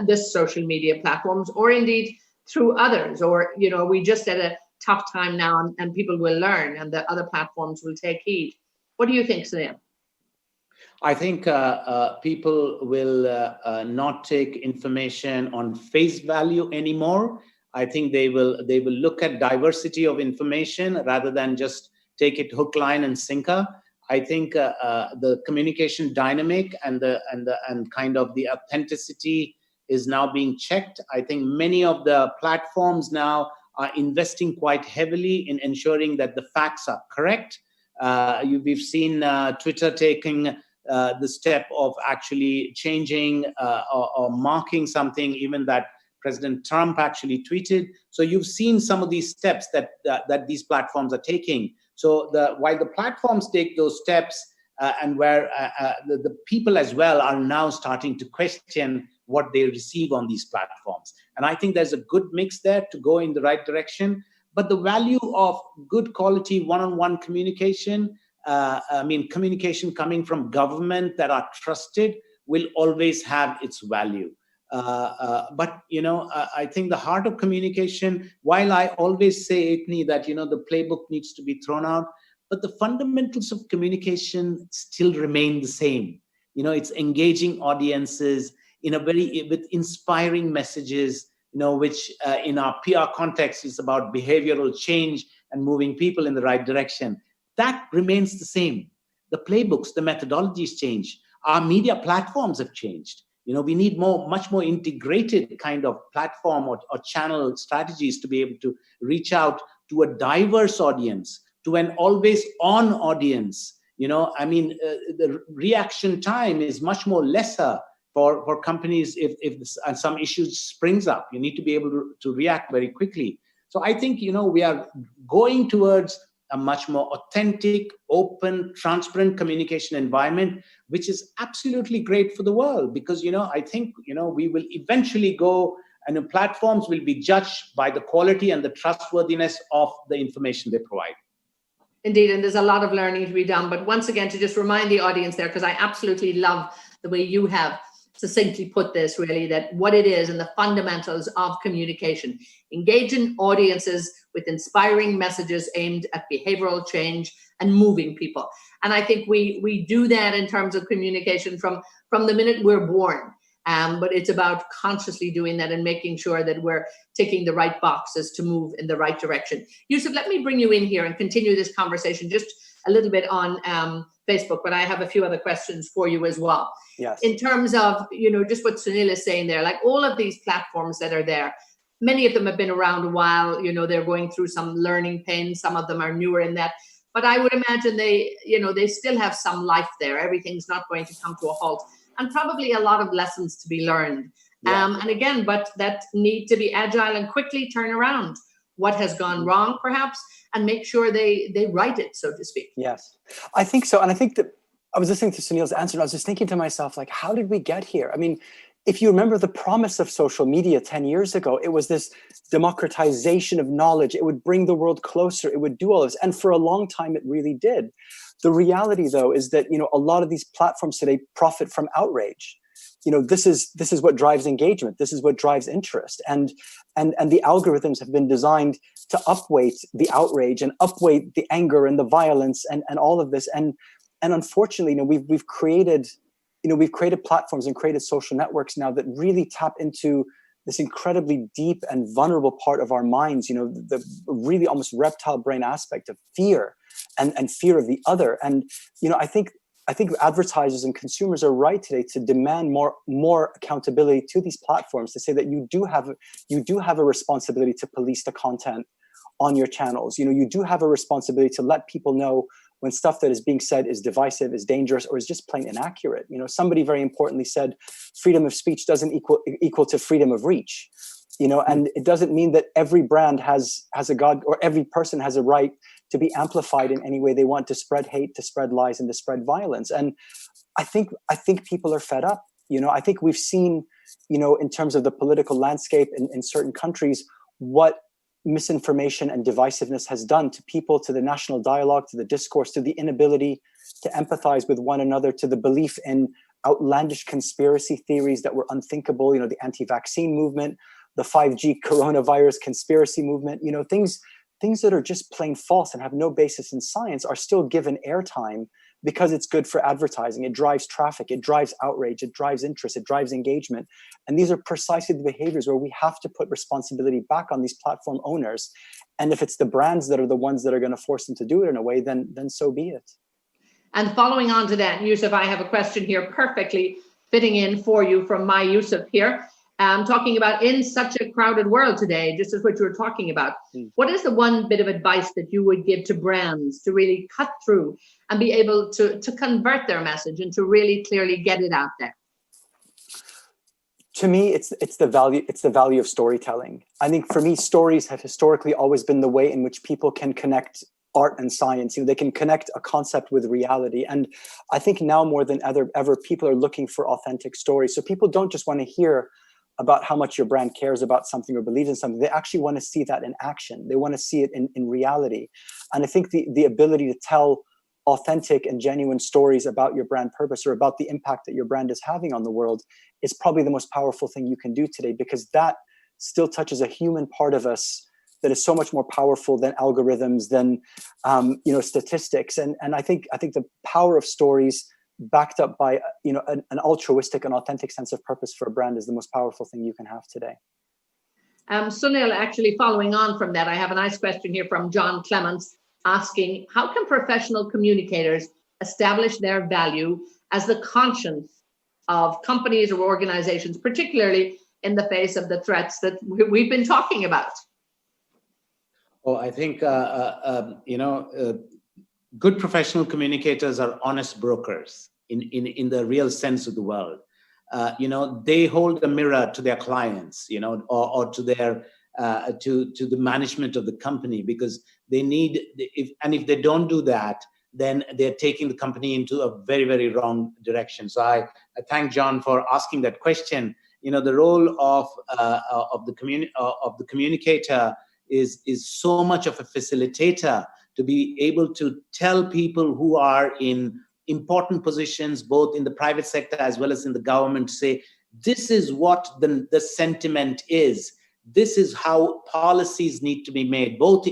this social media platforms, or indeed through others? Or, are we just at a tough time now, and people will learn and the other platforms will take heed? What do you think, Sunil? I think people will not take information on face value anymore. I think they will look at diversity of information rather than just take it hook, line, and sinker. I think the communication dynamic and kind of the authenticity is now being checked. I think many of the platforms now are investing quite heavily in ensuring that the facts are correct. We've seen Twitter taking the step of actually changing or marking something even that President Trump actually tweeted. So you've seen some of these steps that these platforms are taking. So while the platforms take those steps, and where the people as well are now starting to question what they receive on these platforms. And I think there's a good mix there to go in the right direction. But the value of good quality one-on-one communication, communication coming from government that are trusted, will always have its value. But I think the heart of communication, while I always say, Eithne, that the playbook needs to be thrown out, but the fundamentals of communication still remain the same. It's engaging audiences with inspiring messages, which in our PR context is about behavioral change and moving people in the right direction. That remains the same. The playbooks, the methodologies change. Our media platforms have changed. We need much more integrated kind of platform or channel strategies to be able to reach out to a diverse audience, to an always on audience, the reaction time is much more lesser for companies if some issue springs up. You need to be able to react very quickly. So I think, we are going towards a much more authentic, open, transparent communication environment, which is absolutely great for the world, because, I think, we will eventually go, and the platforms will be judged by the quality and the trustworthiness of the information they provide. Indeed, and there's a lot of learning to be done. But once again, to just remind the audience there, because I absolutely love the way you have succinctly put this, really, that what it is and the fundamentals of communication, engaging audiences with inspiring messages aimed at behavioral change and moving people. And I think we do that in terms of communication from the minute we're born. But it's about consciously doing that and making sure that we're ticking the right boxes to move in the right direction. Yousef, let me bring you in here and continue this conversation just a little bit on Facebook, but I have a few other questions for you as well. Yes. In terms of, just what Sunil is saying there, like all of these platforms that are there, many of them have been around a while, they're going through some learning pains. Some of them are newer in that. But I would imagine they still have some life there. Everything's not going to come to a halt. And probably a lot of lessons to be learned. Yeah. And again, but that need to be agile and quickly turn around what has gone wrong, perhaps, and make sure they right it, so to speak. Yes, I think so. And I think that I was listening to Sunil's answer, and I was just thinking to myself, like, how did we get here? I mean, if you remember the promise of social media 10 years ago, it was this democratization of knowledge. It would bring the world closer. It would do all this. And for a long time, it really did. The reality, though, is that, a lot of these platforms today profit from outrage. This is what drives engagement. This is what drives interest. And the algorithms have been designed to upweight the outrage and upweight the anger and the violence and all of this. And unfortunately, we've created platforms and created social networks now that really tap into this incredibly deep and vulnerable part of our minds, the really almost reptile brain aspect of fear and fear of the other. And, I think advertisers and consumers are right today to demand more accountability to these platforms, to say that you do have a responsibility to police the content on your channels. You do have a responsibility to let people know when stuff that is being said is divisive, is dangerous, or is just plain inaccurate. Somebody very importantly said, freedom of speech doesn't equal to freedom of reach. And it doesn't mean that every brand has a God, or every person has a right to be amplified in any way they want, to spread hate, to spread lies, and to spread violence. And I think people are fed up. I think we've seen, in terms of the political landscape in certain countries, what misinformation and divisiveness has done to people, to the national dialogue, to the discourse, to the inability to empathize with one another, to the belief in outlandish conspiracy theories that were unthinkable, the anti-vaccine movement, the 5G coronavirus conspiracy movement, things that are just plain false and have no basis in science are still given airtime because it's good for advertising. It drives traffic, it drives outrage, it drives interest, it drives engagement. And these are precisely the behaviors where we have to put responsibility back on these platform owners. And if it's the brands that are the ones that are going to force them to do it in a way, then so be it. And following on to that, Yousef, I have a question here perfectly fitting in for you from my Yousef here. Talking about in such a crowded world today, just as what you were talking about, what is the one bit of advice that you would give to brands to really cut through and be able to convert their message and to really clearly get it out there? To me, it's the value of storytelling. I think for me, stories have historically always been the way in which people can connect art and science. They can connect a concept with reality. And I think now more than ever, people are looking for authentic stories. So people don't just want to hear about how much your brand cares about something or believes in something. They actually want to see that in action. They want to see it in reality. And I think the ability to tell authentic and genuine stories about your brand purpose or about the impact that your brand is having on the world is probably the most powerful thing you can do today, because that still touches a human part of us that is so much more powerful than algorithms, than statistics. And I think the power of stories backed up by an altruistic and authentic sense of purpose for a brand is the most powerful thing you can have today. Sunil, actually following on from that, I have a nice question here from John Clements asking, how can professional communicators establish their value as the conscience of companies or organizations, particularly in the face of the threats that we've been talking about? Oh, I think, good professional communicators are honest brokers in the real sense of the word. They hold a mirror to their clients, or to their to the management of the company, because they need, if they don't do that, then they're taking the company into a very, very wrong direction. So I thank John for asking that question. The role of the communicator is so much of a facilitator, to be able to tell people who are in important positions, both in the private sector as well as in the government, say, this is what the sentiment is. This is how policies need to be made, both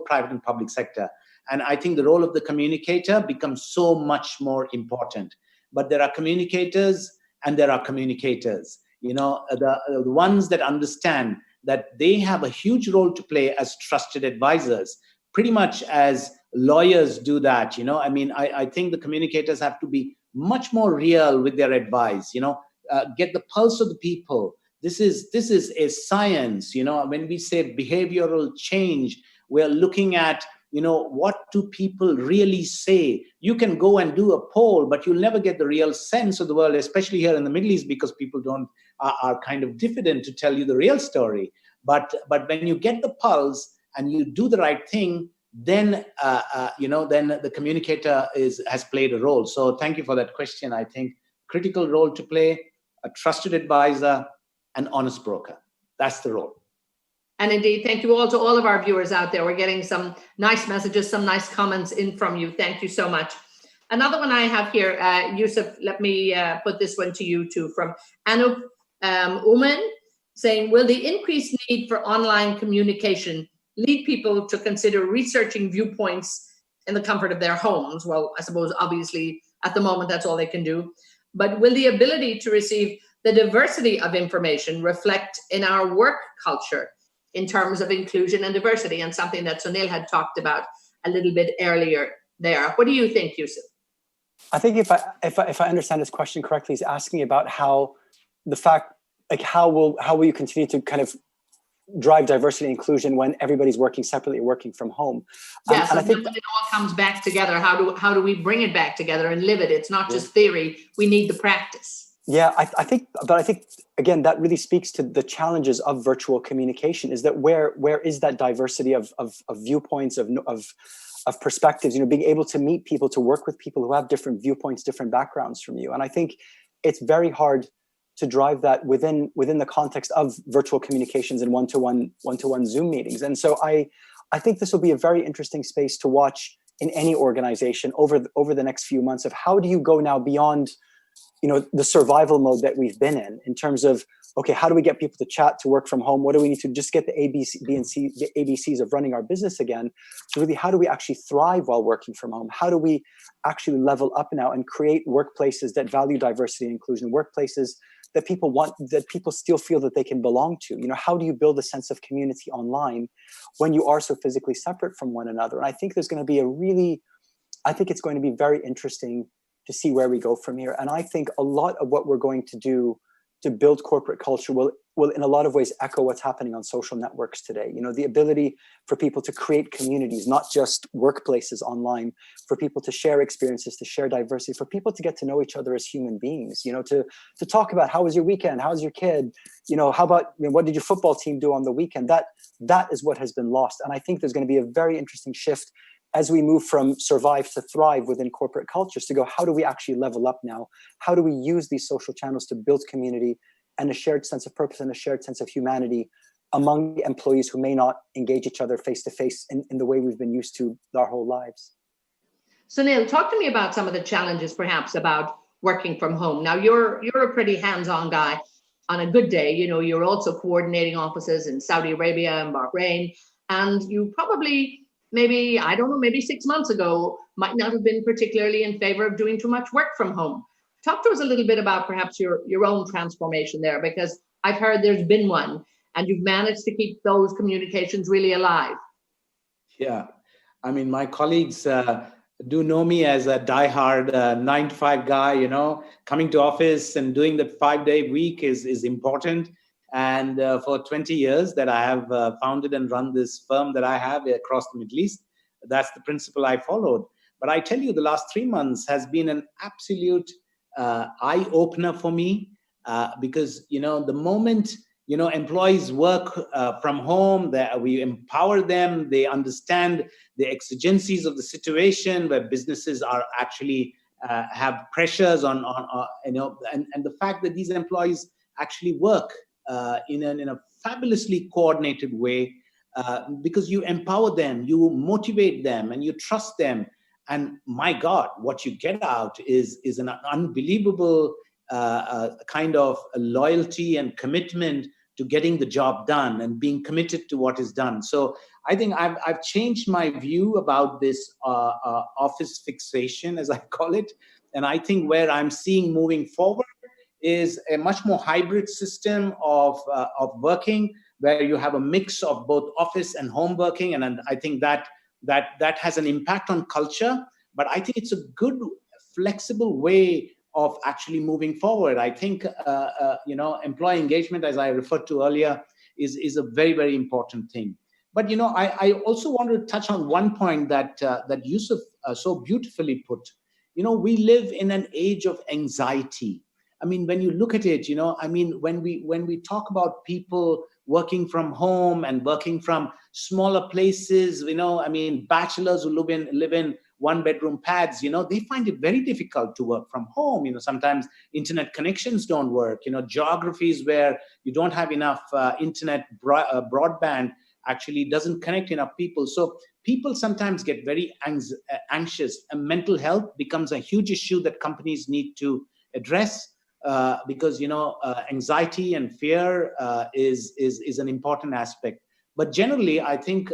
private and public sector. And I think the role of the communicator becomes so much more important. But there are communicators and there are communicators. The ones that understand that they have a huge role to play as trusted advisors, pretty much as lawyers do that. I think the communicators have to be much more real with their advice, get the pulse of the people. This is a science. When we say behavioral change, we're looking at, what do people really say? You can go and do a poll, but you'll never get the real sense of the world, especially here in the Middle East, because people are kind of diffident to tell you the real story. But when you get the pulse and you do the right thing, then then the communicator has played a role. So thank you for that question. I think critical role to play, a trusted advisor, an honest broker. That's the role. And indeed, thank you all to all of our viewers out there. We're getting some nice messages, some nice comments in from you. Thank you so much. Another one I have here, Yousef, let me put this one to you too, from Anup Uman, saying, will the increased need for online communication lead people to consider researching viewpoints in the comfort of their homes? Well, I suppose, obviously, at the moment, that's all they can do. But will the ability to receive the diversity of information reflect in our work culture in terms of inclusion and diversity, and something that Sunil had talked about a little bit earlier there? What do you think, Yousef? I think if I understand this question correctly, he's asking about how the fact, like how will you continue to kind of drive diversity and inclusion when everybody's working separately, working from home? Yes, and I think when it all comes back together, how do we bring it back together and live it? It's not just theory; we need the practice. Yeah, I think again, that really speaks to the challenges of virtual communication. Is that where is that diversity of viewpoints, of perspectives? Being able to meet people, to work with people who have different viewpoints, different backgrounds from you. And I think it's very hard to drive that within the context of virtual communications and one-to-one Zoom meetings. And so I think this will be a very interesting space to watch in any organization over the next few months, of how do you go now beyond the survival mode that we've been in terms of, okay, how do we get people to chat, to work from home? What do we need to just get the ABCs of running our business again? So really, how do we actually thrive while working from home? How do we actually level up now and create workplaces that value diversity and inclusion, workplaces that people want, that people still feel that they can belong to? How do you build a sense of community online when you are so physically separate from one another? And I think it's going to be very interesting to see where we go from here. And I think a lot of what we're going to do to build corporate culture will in a lot of ways echo what's happening on social networks today. The ability for people to create communities, not just workplaces online, for people to share experiences, to share diversity, for people to get to know each other as human beings, to talk about how was your weekend, how's your kid, how about, what did your football team do on the weekend? That is what has been lost. And I think there's going to be a very interesting shift as we move from survive to thrive within corporate cultures, to go, how do we actually level up now? How do we use these social channels to build community and a shared sense of purpose and a shared sense of humanity among employees who may not engage each other face-to-face in the way we've been used to our whole lives? Sunil, talk to me about some of the challenges, perhaps, about working from home. Now, you're a pretty hands-on guy. On a good day, you're also coordinating offices in Saudi Arabia and Bahrain, and you probably, maybe 6 months ago, might not have been particularly in favor of doing too much work from home. Talk to us a little bit about perhaps your own transformation there, because I've heard there's been one, and you've managed to keep those communications really alive. Yeah, my colleagues do know me as a diehard 9-to-5 guy. Coming to office and doing that 5-day week is important. And for 20 years that I have founded and run this firm that I have across the Middle East, that's the principle I followed. But I tell you, the last 3 months has been an absolute eye opener for me, because the moment employees work from home, that we empower them, they understand the exigencies of the situation where businesses are actually have pressures on and the fact that these employees actually work in a fabulously coordinated way, because you empower them, you motivate them, and you trust them. And my God, what you get out is an unbelievable kind of loyalty and commitment to getting the job done and being committed to what is done. So I think I've changed my view about this office fixation, as I call it. And I think where I'm seeing moving forward is a much more hybrid system of working, where you have a mix of both office and home working. And I think that has an impact on culture. But I think it's a good, flexible way of actually moving forward. I think employee engagement, as I referred to earlier, is a very, very important thing. But I also want to touch on one point that Yousef so beautifully put. We live in an age of anxiety. I mean, when you look at it, when we talk about people working from home and working from smaller places, bachelors who live in one-bedroom pads, they find it very difficult to work from home. Sometimes internet connections don't work. Geographies where you don't have enough internet broadband actually doesn't connect enough people. So people sometimes get very anxious, and mental health becomes a huge issue that companies need to address. Because anxiety and fear is an important aspect. But generally, I think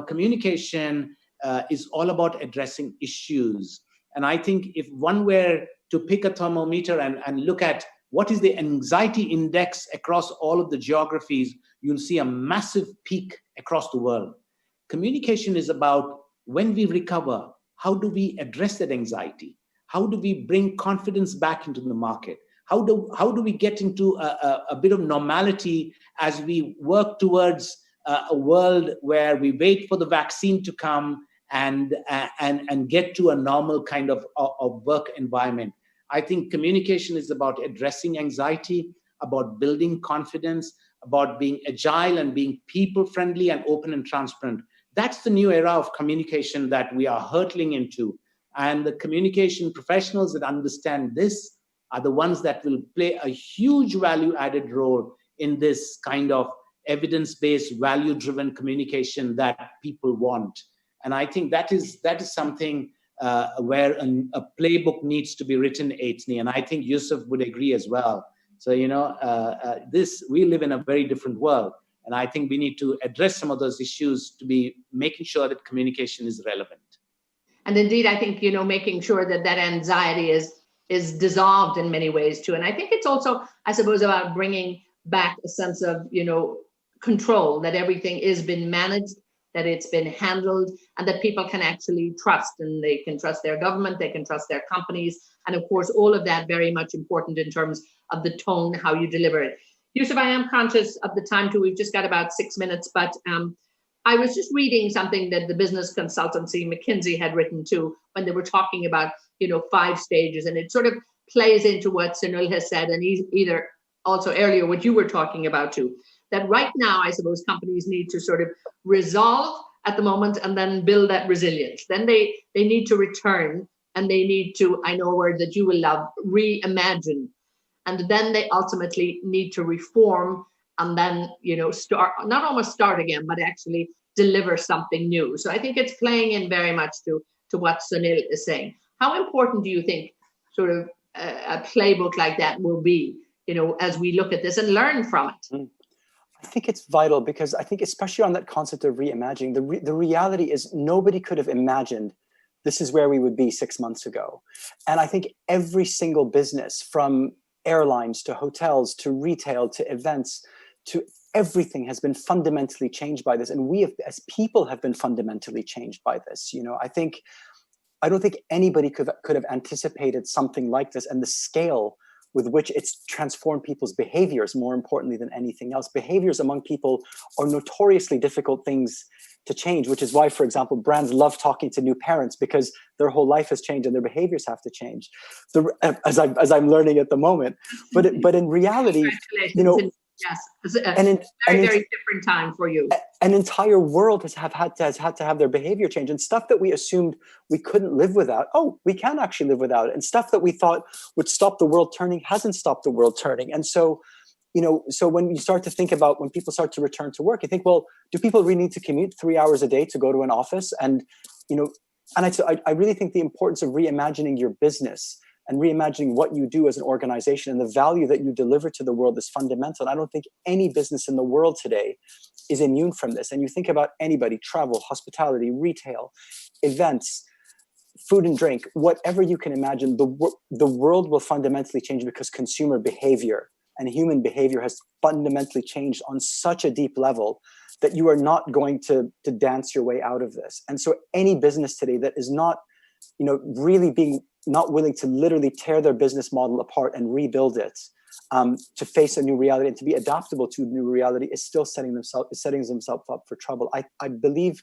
communication is all about addressing issues. And I think if one were to pick a thermometer and look at what is the anxiety index across all of the geographies, you'll see a massive peak across the world. Communication is about, when we recover, how do we address that anxiety? How do we bring confidence back into the market? How do we get into a bit of normality as we work towards a world where we wait for the vaccine to come and get to a normal kind of work environment? I think communication is about addressing anxiety, about building confidence, about being agile and being people-friendly and open and transparent. That's the new era of communication that we are hurtling into. And the communication professionals that understand this are the ones that will play a huge value-added role in this kind of evidence-based, value-driven communication that people want. And I think that is something where a playbook needs to be written, Eithne. And I think Yousef would agree as well. So, we live in a very different world. And I think we need to address some of those issues to be making sure that communication is relevant. And indeed, I think, making sure that anxiety is dissolved in many ways too. And I think it's also, I suppose, about bringing back a sense of, control, that everything is been managed, that it's been handled, and that people can actually trust, and they can trust their government, they can trust their companies. And of course, all of that very much important in terms of the tone, how you deliver it. Yousef, I am conscious of the time too. We've just got about 6 minutes, but I was just reading something that the business consultancy McKinsey had written too, when they were talking about, 5 stages, and it sort of plays into what Sunil has said, and either also earlier what you were talking about too, that right now, I suppose companies need to sort of resolve at the moment and then build that resilience. Then they need to return, and they need to, I know a word that you will love, reimagine. And then they ultimately need to reform, and then, not almost start again, but actually deliver something new. So I think it's playing in very much to what Sunil is saying. How important do you think sort of a playbook like that will be, as we look at this and learn from it? I think it's vital, because I think, especially on that concept of reimagining, the reality is nobody could have imagined this is where we would be 6 months ago. And I think every single business, from airlines to hotels to retail to events to everything, has been fundamentally changed by this. And we have, as people, have been fundamentally changed by this. I don't think anybody could have anticipated something like this, and the scale with which it's transformed people's behaviors more importantly than anything else. Behaviors among people are notoriously difficult things to change, which is why, for example, brands love talking to new parents, because their whole life has changed and their behaviors have to change, as I'm learning at the moment. But in reality, you know, yes, it's a very different time for you. An entire world has had to have their behavior change, and stuff that we assumed we couldn't live without. Oh, we can actually live without it. And stuff that we thought would stop the world turning hasn't stopped the world turning. And so, you know, so when you start to think about when people start to return to work, you think, well, do people really need to commute 3 hours a day to go to an office? And, you know, and I really think the importance of reimagining your business and reimagining what you do as an organization and the value that you deliver to the world is fundamental. And I don't think any business in the world today is immune from this. And you think about anybody, travel, hospitality, retail, events, food and drink, whatever you can imagine, the world will fundamentally change because consumer behavior and human behavior has fundamentally changed on such a deep level that you are not going to dance your way out of this. And so any business today that is not, you know, really being not willing to literally tear their business model apart and rebuild it to face a new reality and to be adaptable to a new reality is still setting themselves up for trouble. I believe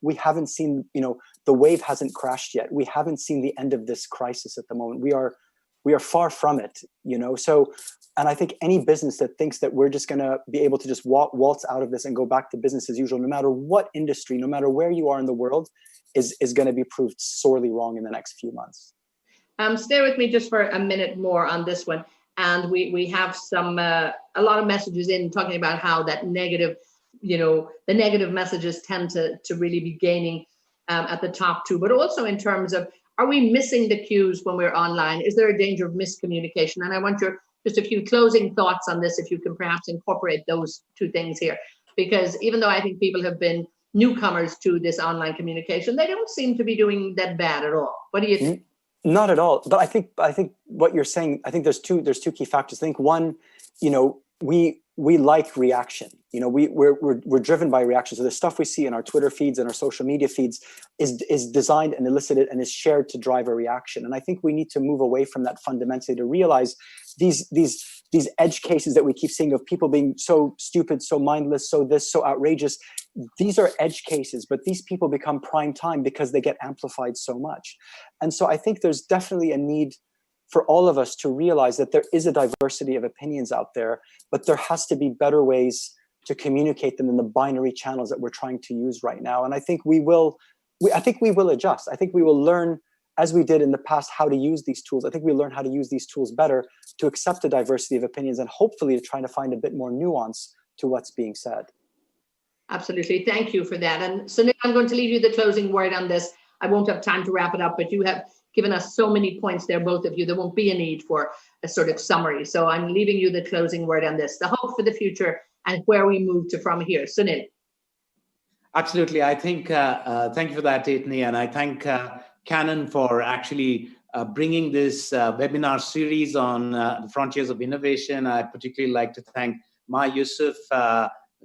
we haven't seen, you know, the wave hasn't crashed yet. We haven't seen the end of this crisis at the moment. We are far from it, you know. So, and I think any business that thinks that we're just going to be able to just waltz out of this and go back to business as usual, no matter what industry, no matter where you are in the world, is going to be proved sorely wrong in the next few months. Stay with me just for a minute more on this one. And we have a lot of messages in talking about how that negative, you know, the negative messages tend to really be gaining at the top too, but also in terms of, are we missing the cues when we're online? Is there a danger of miscommunication? And I want just a few closing thoughts on this, if you can perhaps incorporate those two things here, because even though I think people have been newcomers to this online communication, they don't seem to be doing that bad at all. What do you think? Not at all. But I think what you're saying, I think there's two key factors. I think one, you know, we like reaction. You know, we're driven by reaction. So the stuff we see in our Twitter feeds and our social media feeds is designed and elicited and is shared to drive a reaction. And I think we need to move away from that fundamentally to realize these edge cases that we keep seeing of people being so stupid, so mindless, so outrageous. These are edge cases, but these people become prime time because they get amplified so much. And so I think there's definitely a need for all of us to realize that there is a diversity of opinions out there, but there has to be better ways to communicate them in the binary channels that we're trying to use right now. And I think we will adjust. I think we will learn, as we did in the past, how to use these tools. I think we learn how to use these tools better to accept the diversity of opinions and hopefully to try to find a bit more nuance to what's being said. Absolutely. Thank you for that. And Sunil, I'm going to leave you the closing word on this. I won't have time to wrap it up, but you have given us so many points there, both of you. There won't be a need for a sort of summary. So I'm leaving you the closing word on this, the hope for the future and where we move to from here. Sunil. Absolutely. I think, thank you for that, Eithne. And I thank Canon for actually bringing this webinar series on the frontiers of innovation. I'd particularly like to thank Yousef,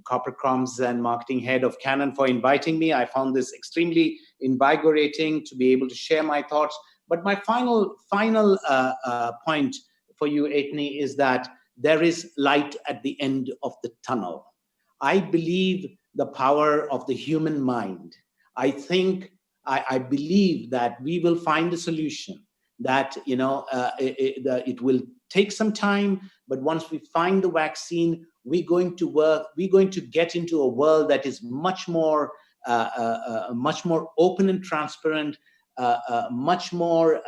corporate comms and marketing head of Canon, for inviting me. I found this extremely invigorating to be able to share my thoughts. But my final point for you, Eithne, is that there is light at the end of the tunnel. I believe the power of the human mind. I believe that we will find a solution that, you know, it will take some time, but once we find the vaccine, we're going to get into a world that is much more open and transparent, much more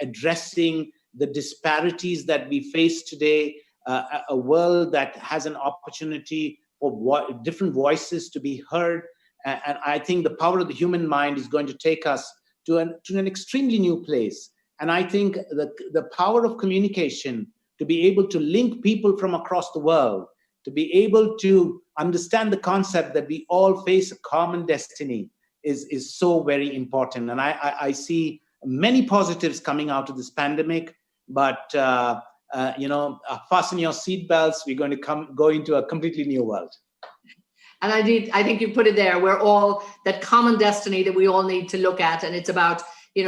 addressing the disparities that we face today, a world that has an opportunity for different voices to be heard. And I think the power of the human mind is going to take us to an extremely new place. And I think the power of communication, to be able to link people from across the world, to be able to understand the concept that we all face a common destiny is so very important. And I see many positives coming out of this pandemic, but fasten your seatbelts. We're going to go into a completely new world. And I think you put it there. We're all that common destiny that we all need to look at. And it's about,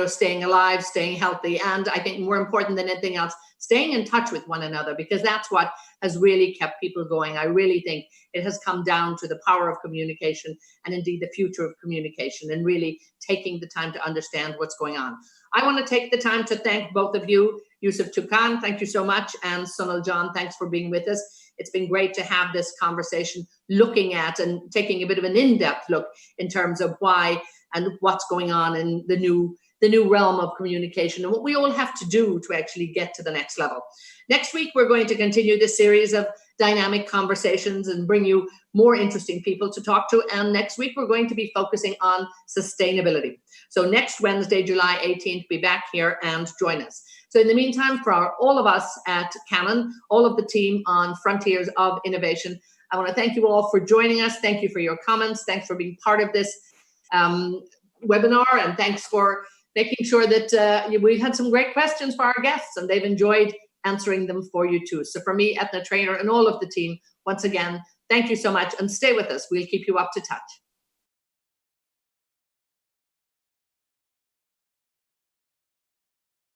staying alive, staying healthy, and I think more important than anything else, staying in touch with one another, because that's what has really kept people going. I really think it has come down to the power of communication and indeed the future of communication, and really taking the time to understand what's going on. I want to take the time to thank both of you. Yousef Tuqan, thank you so much. And Sunil John, thanks for being with us. It's been great to have this conversation, looking at and taking a bit of an in-depth look in terms of why and what's going on in the new realm of communication and what we all have to do to actually get to the next level. Next week, we're going to continue this series of dynamic conversations and bring you more interesting people to talk to. And next week, we're going to be focusing on sustainability. So next Wednesday, July 18th, be back here and join us. So in the meantime, for all of us at Canon, all of the team on Frontiers of Innovation, I want to thank you all for joining us. Thank you for your comments. Thanks for being part of this webinar, and thanks for making sure that we had some great questions for our guests, and they've enjoyed answering them for you too. So for me, Eithne, Treanor, and all of the team, once again, thank you so much, and stay with us. We'll keep you up to touch.